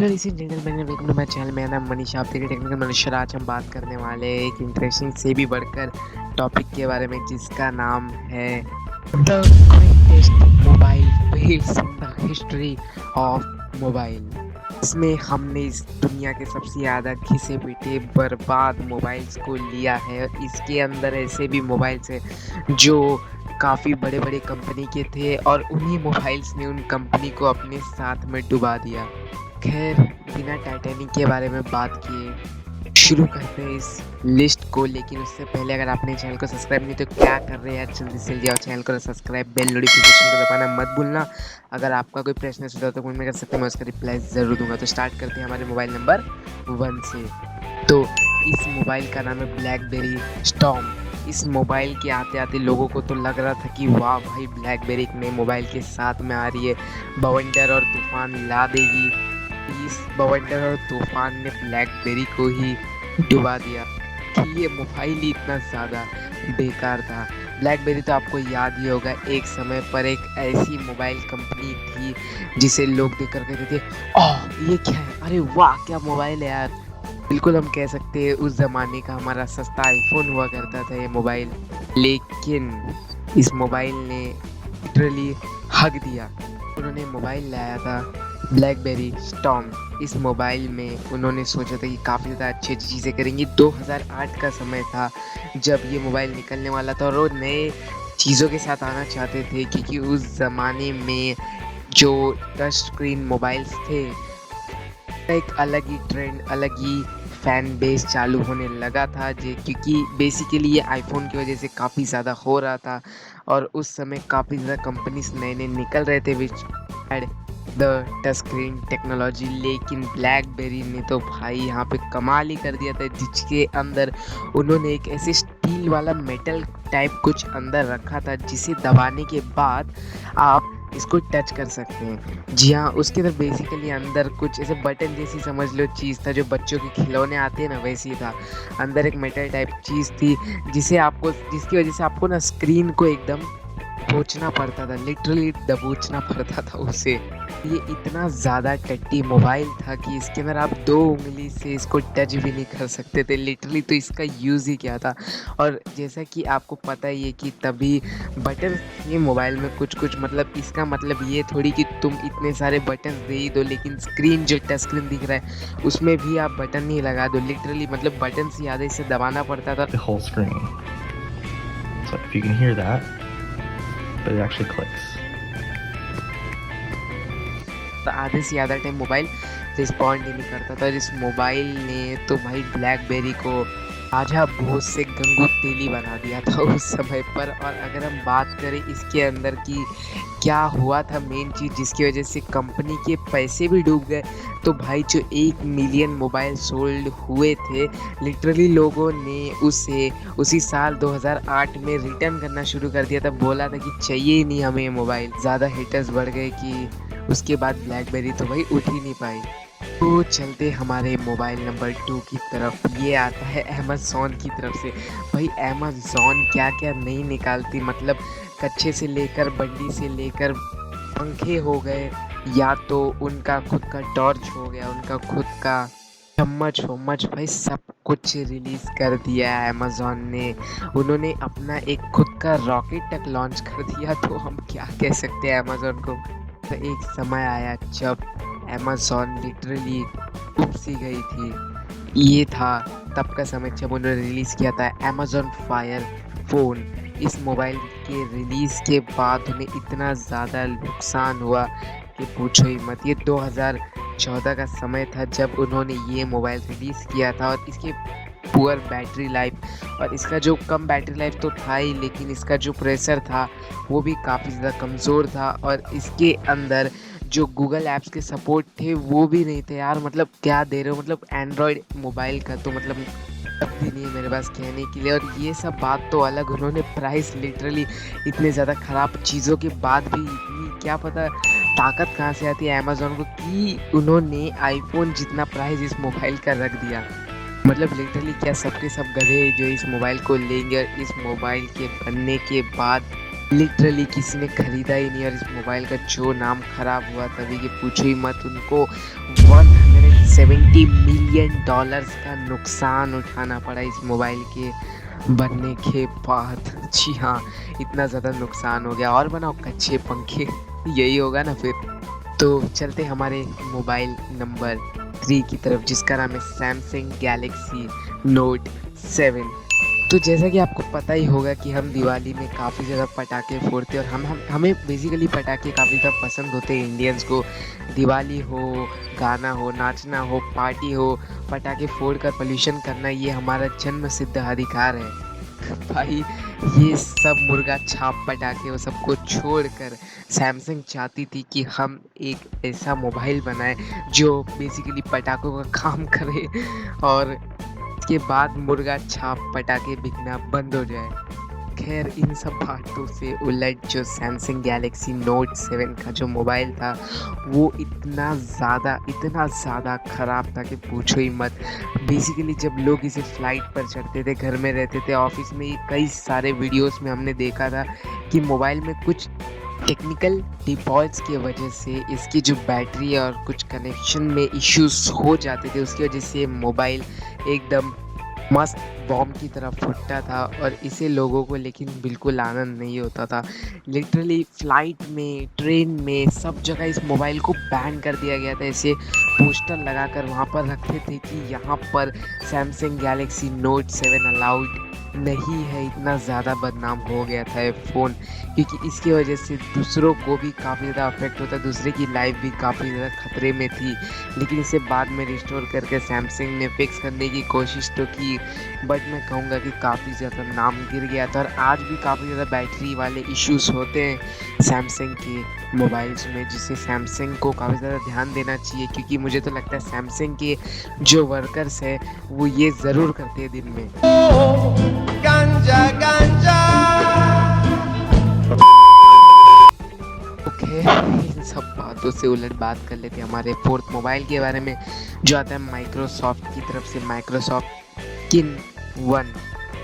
Ladies and gentleman welcome to my channel. मेरा नाम मनीष, आप देख रहे टेक्निकल मनुष्य। आज हम बात करने वाले हैं एक इंटरेस्टिंग से भी बढ़कर टॉपिक के बारे में जिसका नाम है the greatest mobile fails in the history of mobile. इसमें हमने इस दुनिया के सबसे ज़्यादा घिसे पीटे बर्बाद मोबाइल्स को लिया है और इसके अंदर ऐसे भी मोबाइल्स हैं जो काफ़ी बड़े बड़े कंपनी के थे और उन्हीं मोबाइल्स ने उन कंपनी को अपने साथ में डुबा दिया। खैर, बिना टाइटैनिक के बारे में बात किए शुरू करते हैं इस लिस्ट को। लेकिन उससे पहले अगर आपने चैनल को सब्सक्राइब नहीं तो क्या कर रहे हैं यार, जल्दी से जल्दी आओ चैनल को सब्सक्राइब, बेल नोटिफिकेशन को दबाना मत भूलना। अगर आपका कोई प्रश्न सुझाव तो कमेंट में कर सकते हैं, मैं उसका रिप्लाई ज़रूर दूंगा। तो स्टार्ट करते हैं हमारे मोबाइल नंबर 1 से। तो इस मोबाइल का नाम है ब्लैकबेरी स्टॉर्म। इस मोबाइल के आते आते लोगों को तो लग रहा था कि वाह भाई, ब्लैकबेरी एक नए मोबाइल के साथ में आ रही है, बवंडर और तूफान ला देगी। इस बवंडर और तूफान ने ब्लैकबेरी को ही डुबा दिया कि ये मोबाइल ही इतना ज़्यादा बेकार था। ब्लैकबेरी तो आपको याद ही होगा, एक समय पर एक ऐसी मोबाइल कंपनी थी जिसे लोग देख कर कहते थे ओह ये क्या है, अरे वाह क्या मोबाइल है यार। बिल्कुल हम कह सकते हैं उस ज़माने का हमारा सस्ता आईफोन हुआ करता था ये मोबाइल। लेकिन इस मोबाइल ने लिटरली हक दिया। उन्होंने मोबाइल लाया था ब्लैकबेरी स्टॉर्म। इस मोबाइल में उन्होंने सोचा था कि काफ़ी ज़्यादा अच्छी अच्छी चीज़ें करेंगी। 2008 का समय था जब ये मोबाइल निकलने वाला था और वो नए चीज़ों के साथ आना चाहते थे, क्योंकि उस ज़माने में जो टच स्क्रीन मोबाइल्स थे एक अलग ही ट्रेंड, अलग ही फैन बेस चालू होने लगा था क्योंकि बेसिकली ये आईफोन की वजह से काफ़ी ज़्यादा हो रहा था और उस समय काफ़ी ज़्यादा कंपनीज नए नए निकल रहे थे which had the touch screen technology. लेकिन ब्लैकबेरी ने तो भाई यहाँ पे कमाल ही कर दिया था, जिसके अंदर उन्होंने एक ऐसे स्टील वाला मेटल टाइप कुछ अंदर रखा था जिसे दबाने के बाद आप इसको टच कर सकते हैं। जी हाँ, उसके अंदर बेसिकली अंदर कुछ ऐसे बटन जैसी समझ लो चीज़ था, जो बच्चों के खिलौने आते हैं ना वैसे ही था। अंदर एक मेटल टाइप चीज़ थी जिसकी वजह से आपको ना स्क्रीन को एकदम दबोचना पड़ता था, लिटरली दबोचना पड़ता था उसे। ये इतना ज़्यादा टट्टी मोबाइल था कि इसके अंदर आप 2 उंगली से इसको टच भी नहीं कर सकते थे लिटरली। तो इसका यूज़ ही क्या था। और जैसा कि आपको पता ही है कि तभी बटन ये मोबाइल में कुछ कुछ, मतलब इसका मतलब ये थोड़ी कि तुम इतने सारे बटन दे ही दो लेकिन स्क्रीन जो टच स्क्रीन दिख रहा है उसमें भी आप बटन नहीं लगा दो। लिटरली मतलब बटन से ज़्यादा इसे दबाना पड़ता था। The whole screen. So if you can hear that, but it actually clicks. आधे से ज़्यादा टाइम मोबाइल रिस्पॉन्ड ही नहीं करता था। इस मोबाइल ने तो भाई ब्लैकबेरी को आजा भोज से गंगू तेली बना दिया था उस समय पर। और अगर हम बात करें इसके अंदर की क्या हुआ था मेन चीज़ जिसकी वजह से कंपनी के पैसे भी डूब गए, तो भाई जो 1 मिलियन मोबाइल सोल्ड हुए थे, लिटरली लोगों ने उसे उसी साल 2008 में रिटर्न करना शुरू कर दिया था। बोला था कि चाहिए ही नहीं हमें ये मोबाइल। ज़्यादा हेटर्स बढ़ गए कि उसके बाद ब्लैकबेरी तो भाई उठ ही नहीं पाई। तो चलते हमारे मोबाइल नंबर 2 की तरफ। ये आता है अमेज़ॉन की तरफ से। भाई अमेज़ॉन क्या क्या नहीं निकालती, मतलब कच्चे से लेकर बंडी से लेकर पंखे हो गए, या तो उनका खुद का टॉर्च हो गया, उनका खुद का चम्मच वम्मच, भाई सब कुछ रिलीज़ कर दिया है अमेज़ॉन ने। उन्होंने अपना एक खुद का रॉकेट तक लॉन्च कर दिया। तो हम क्या कह सकते हैं अमेज़ॉन को। तो एक समय आया जब अमेज़ॉन लिटरली डूब सी गई थी। ये था तब का समय जब उन्होंने रिलीज़ किया था अमेज़ॉन फायर फ़ोन। इस मोबाइल के रिलीज़ के बाद उन्हें इतना ज़्यादा नुकसान हुआ कि पूछो ही मत। ये 2014 का समय था जब उन्होंने ये मोबाइल रिलीज़ किया था और इसके पुअर बैटरी लाइफ, और इसका जो कम बैटरी लाइफ तो था ही, लेकिन इसका जो प्रोसेसर था वो भी काफ़ी ज़्यादा कमज़ोर था और इसके अंदर जो गूगल ऐप्स के सपोर्ट थे वो भी नहीं थे यार। मतलब क्या दे रहे हो, मतलब एंड्रॉयड मोबाइल का तो मतलब शब्द ही नहीं है मेरे पास कहने के लिए। और ये सब बात तो अलग, उन्होंने प्राइस लिटरली इतने ज़्यादा ख़राब चीज़ों के बाद भी इतनी क्या पता ताकत कहाँ से आती है अमेज़ॉन को कि उन्होंने आईफोन जितना प्राइस इस मोबाइल का रख दिया। मतलब लिटरली क्या सबके सब गधे जो इस मोबाइल को लेंगे और इस मोबाइल के बनने के बाद लिटरली किसी ने खरीदा ही नहीं। और इस मोबाइल का जो नाम खराब हुआ तभी कि पूछो ही मत। उनको 100 $70 मिलियन का नुकसान उठाना पड़ा इस मोबाइल के बनने के बाद। जी हाँ, इतना ज़्यादा नुकसान हो गया। और बनाओ कच्चे पंखे, यही होगा ना फिर। तो चलते हमारे मोबाइल नंबर 3 की तरफ, जिसका नाम है सैमसंग गैलेक्सी नोट 7। तो जैसा कि आपको पता ही होगा कि हम दिवाली में काफ़ी ज़्यादा पटाखे फोड़ते हैं, और हमें बेसिकली पटाखे काफ़ी ज़्यादा पसंद होते हैं इंडियंस को। दिवाली हो, गाना हो, नाचना हो, पार्टी हो, पटाखे फोड़ कर पोल्यूशन करना, ये हमारा जन्म सिद्ध अधिकार है। भाई ये सब मुर्गा छाप पटाखे वो सबको छोड़कर सैमसंग चाहती थी कि हम एक ऐसा मोबाइल बनाएं जो बेसिकली पटाखों का काम करे, और के बाद मुर्गा छाप पटाखे बिकना बंद हो जाए। खैर, इन सब बातों से उलट जो सैमसंग गैलेक्सी नोट 7 का जो मोबाइल था वो इतना ज़्यादा ख़राब था कि पूछो ही मत। बेसिकली जब लोग इसे फ्लाइट पर चढ़ते थे, घर में रहते थे, ऑफिस में, कई सारे वीडियोस में हमने देखा था कि मोबाइल में कुछ टेक्निकल डिफॉल्ट्स की वजह से इसकी जो बैटरी और कुछ कनेक्शन में इश्यूज हो जाते थे, उसकी वजह से मोबाइल एकदम मस्त बॉम्ब की तरह फूटता था, और इसे लोगों को लेकिन बिल्कुल आनंद नहीं होता था। लिटरली फ्लाइट में, ट्रेन में, सब जगह इस मोबाइल को बैन कर दिया गया था। ऐसे पोस्टर लगाकर वहाँ पर रखते थे कि यहाँ पर सैमसंग गैलेक्सी नोट 7 अलाउड नहीं है। इतना ज़्यादा बदनाम हो गया था ये फ़ोन, क्योंकि इसकी वजह से दूसरों को भी काफ़ी ज़्यादा अफेक्ट होता, दूसरे की लाइफ भी काफ़ी ज़्यादा खतरे में थी। लेकिन इसे बाद में रिस्टोर करके सैमसंग ने फिक्स करने की कोशिश तो की, बट मैं कहूँगा कि काफ़ी ज़्यादा नाम गिर गया था, और आज भी काफ़ी ज़्यादा बैटरी वाले इश्यूज़ होते हैं सैमसंग के मोबाइल्स में, जिससे सैमसंग को काफ़ी ज़्यादा ध्यान देना चाहिए। क्योंकि मुझे तो लगता है सैमसंग के जो वर्कर्स हैं वो ये ज़रूर करते हैं दिन में। गांजा गांजा। ओके, इन सब बातों से उलट बात कर लेते हैं हमारे फोर्थ मोबाइल के बारे में, जो आता है माइक्रोसॉफ्ट की तरफ से, माइक्रोसॉफ्ट किन 1।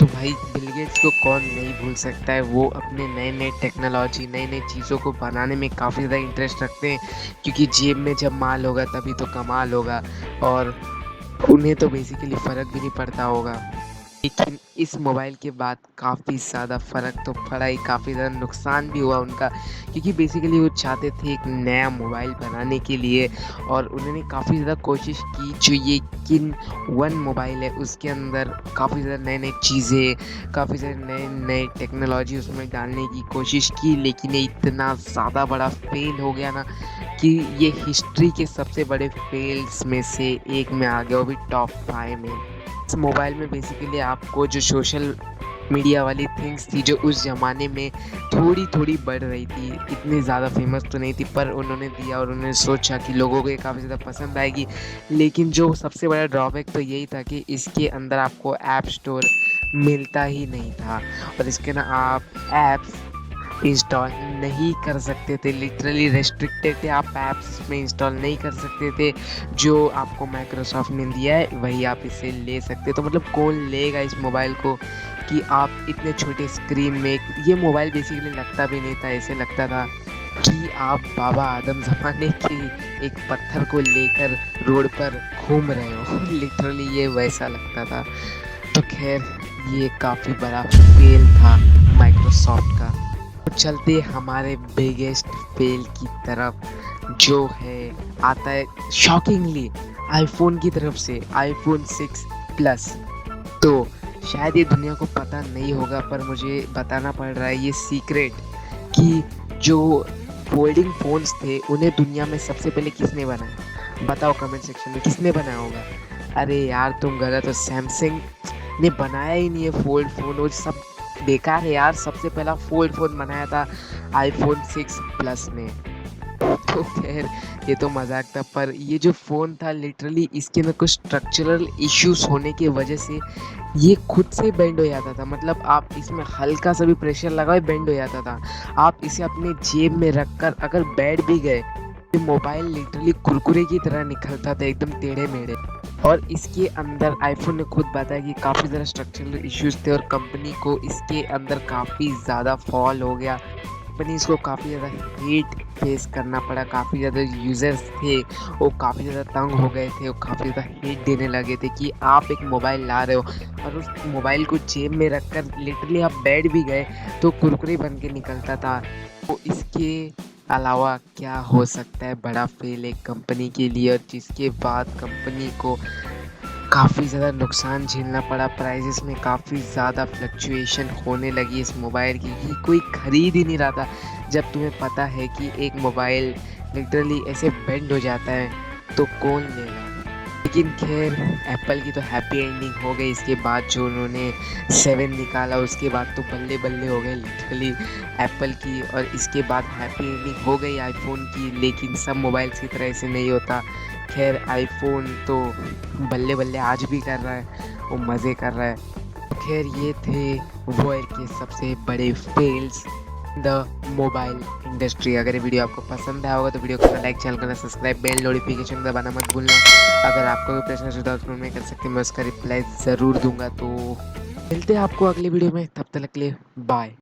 तो भाई बिल गेट्स को कौन नहीं भूल सकता है। वो अपने नए नए टेक्नोलॉजी, नई नई चीज़ों को बनाने में काफ़ी ज़्यादा इंटरेस्ट रखते हैं, क्योंकि जेब में जब माल होगा तभी तो कमाल होगा, और उन्हें तो बेसिकली फ़र्क भी नहीं पड़ता होगा। लेकिन इस मोबाइल के बाद काफ़ी ज़्यादा फ़र्क तो पड़ा ही, काफ़ी ज़्यादा नुकसान भी हुआ उनका, क्योंकि बेसिकली वो चाहते थे एक नया मोबाइल बनाने के लिए, और उन्होंने काफ़ी ज़्यादा कोशिश की। जो ये किन 1 मोबाइल है उसके अंदर काफ़ी ज़्यादा नई नई चीज़ें, काफ़ी ज़्यादा नए नए टेक्नोलॉजी उसमें डालने की कोशिश की, लेकिन ये इतना ज़्यादा बड़ा फेल हो गया ना कि ये हिस्ट्री के सबसे बड़े फेल्स में से एक में आ गया, वो भी टॉप 5 में। इस मोबाइल में बेसिकली आपको जो सोशल मीडिया वाली थिंग्स थी, जो उस ज़माने में थोड़ी थोड़ी बढ़ रही थी, इतनी ज़्यादा फेमस तो नहीं थी, पर उन्होंने दिया, और उन्होंने सोचा कि लोगों को ये काफ़ी ज़्यादा पसंद आएगी। लेकिन जो सबसे बड़ा ड्रॉबैक तो यही था कि इसके अंदर आपको ऐप स्टोर मिलता ही नहीं था, और इसके ना आप ऐप्स इंस्टॉल नहीं कर सकते थे। लिटरली रेस्ट्रिक्टेड थे, आप ऐप्स में इंस्टॉल नहीं कर सकते थे। जो आपको माइक्रोसॉफ्ट ने दिया है वही आप इसे ले सकते। तो मतलब कौन लेगा इस मोबाइल को कि आप इतने छोटे स्क्रीन में, ये मोबाइल बेसिकली लगता भी नहीं था, ऐसे लगता था कि आप बाबा आदम ज़माने के एक पत्थर को लेकर रोड पर घूम रहे हो। लिटरली ये वैसा लगता था। तो खैर, ये काफ़ी बड़ा फेल था माइक्रोसॉफ्ट का। तो चलते हमारे बिगेस्ट फेल की तरफ, जो है आता है शॉकिंगली आईफोन की तरफ से, आईफोन 6 प्लस। तो शायद ये दुनिया को पता नहीं होगा, पर मुझे बताना पड़ रहा है ये सीक्रेट, कि जो फोल्डिंग फ़ोन्स थे उन्हें दुनिया में सबसे पहले किसने बनाया। बताओ कमेंट सेक्शन में, किसने बनाया होगा। अरे यार तुम गलत हो, सैमसंग ने बनाया ही नहीं है फोल्ड फ़ोन, वो सब बेकार है यार। सबसे पहला फोल्ड फ़ोन बनाया था आईफोन 6 प्लस ने। तो खैर ये तो मजाक था, पर ये जो फ़ोन था लिटरली इसके अंदर कुछ स्ट्रक्चरल इश्यूज होने की वजह से ये खुद से बेंड हो जाता था। मतलब आप इसमें हल्का सा भी प्रेशर लगाओ बेंड हो जाता था। आप इसे अपने जेब में रखकर अगर बैठ भी गए, ये मोबाइल लिटरली कुरकुरे की तरह निकलता था, एकदम टेढ़े मेढ़े। और इसके अंदर आईफोन ने खुद बताया कि काफ़ी ज़्यादा स्ट्रक्चरल इश्यूज थे, और कंपनी को इसके अंदर काफ़ी ज़्यादा फॉल हो गया। कंपनीज को काफ़ी ज़्यादा हेट फेस करना पड़ा। काफ़ी ज़्यादा यूज़र्स थे वो काफ़ी ज़्यादा तंग हो गए थे, वो काफ़ी ज़्यादा हेट देने लगे थे कि आप एक मोबाइल ला रहे हो और उस मोबाइल को जेब में रखकर लिटरली आप बैठ भी गए तो कुरकुरे बन के निकलता था। तो इसके अलावा क्या हो सकता है बड़ा फेल एक कंपनी के लिए, और जिसके बाद कंपनी को काफ़ी ज़्यादा नुकसान झेलना पड़ा। प्राइजेस में काफ़ी ज़्यादा फ्लक्चुएशन होने लगी इस मोबाइल की कि कोई ख़रीद ही नहीं रहा था। जब तुम्हें पता है कि एक मोबाइल लिटरली ऐसे बेंड हो जाता है तो कौन लेगा। लेकिन खैर एप्पल की तो हैप्पी एंडिंग हो गई। इसके बाद जो उन्होंने 7 निकाला उसके बाद तो बल्ले बल्ले हो गए लिटरली एप्पल की, और इसके बाद हैप्पी एंडिंग हो गई आईफोन की। लेकिन सब मोबाइल्स की तरह ऐसे नहीं होता। खैर आईफोन तो बल्ले बल्ले आज भी कर रहा है, वो मज़े कर रहा है। खैर ये थे वर्ल्ड के सबसे बड़े फेल्स द मोबाइल इंडस्ट्री। अगर ये वीडियो आपको पसंद आया होगा तो वीडियो को लाइक, चैनल करना सब्सक्राइब, बेल नोटिफिकेशन दबाना मत भूलना। अगर आपको कोई प्रश्न सुझाव तो कमेंट में कर सकते हैं, मैं उसका रिप्लाई ज़रूर दूंगा। तो मिलते हैं आपको अगली वीडियो में, तब तक के लिए बाय।